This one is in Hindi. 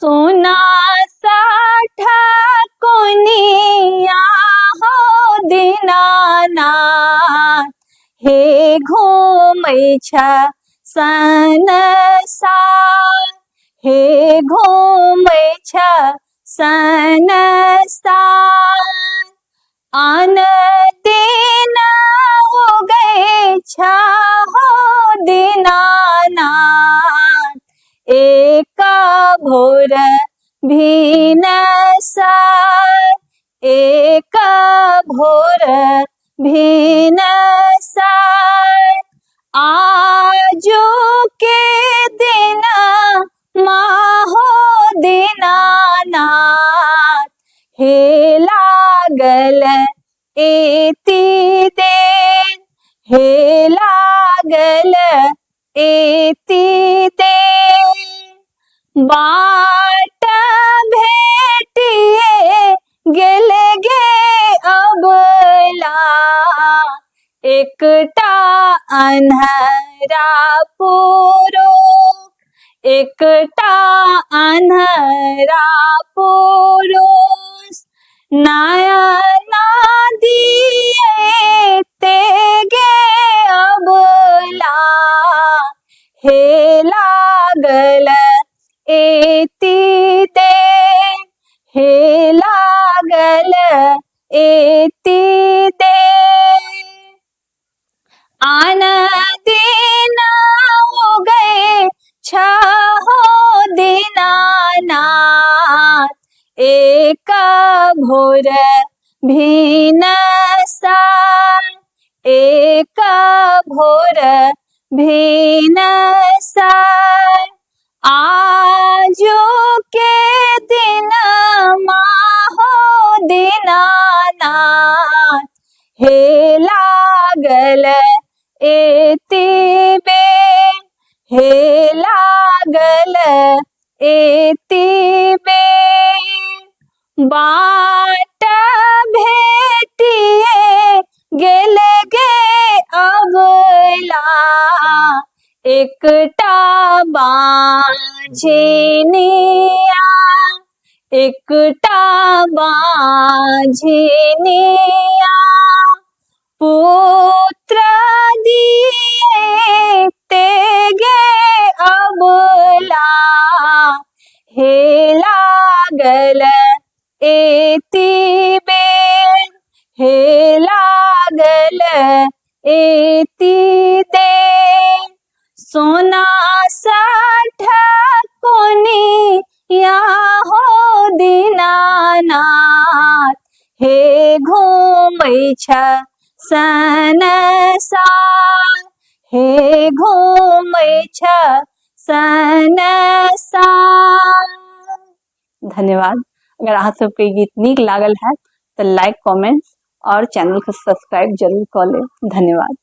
सोना साठा कोनिया हो दीनानाथ, हे घूमै छ संसार, हे घूमै छ संसार। आन दिन उगै छ हो दीनानाथ, एक भोर भिनसार, एक भोर भिनसार। आजु के दिन माहो दीनानाथ, हे लागल एति देर, हे लागल एति देर। बाट भेटिए गेल गे अबला, एकटा अन्हरा पुरुष, एकटा अन्हरा पुरुष। नयन दिए ते गे अबला, हे लागल एति देर, हे लागल एति देर। आन दिन उगै छ हो दीनानाथ, एक भोर भिनसार, एक भोर भिनसार। आजु के दिन माहो दीनानाथ, हे लागल एति बेर, हे लागल एति बेर। बाट भेटिए गेल गे अबला, एकटा बांझिनिया, एकटा बांझिनिया। पुत्र दिए ते गे अबला, हे लागल एति बेर, हे लागल एति देर। सोना साठा कोनिया हो दीनानाथ, हे घूमै छ संसार, हे घूमै छ संसार। धन्यवाद। अगर अहाँ सबके गीत नीक लागल है तो लाइक कमेंट और चैनल को सब्सक्राइब जरूर कर ले। धन्यवाद।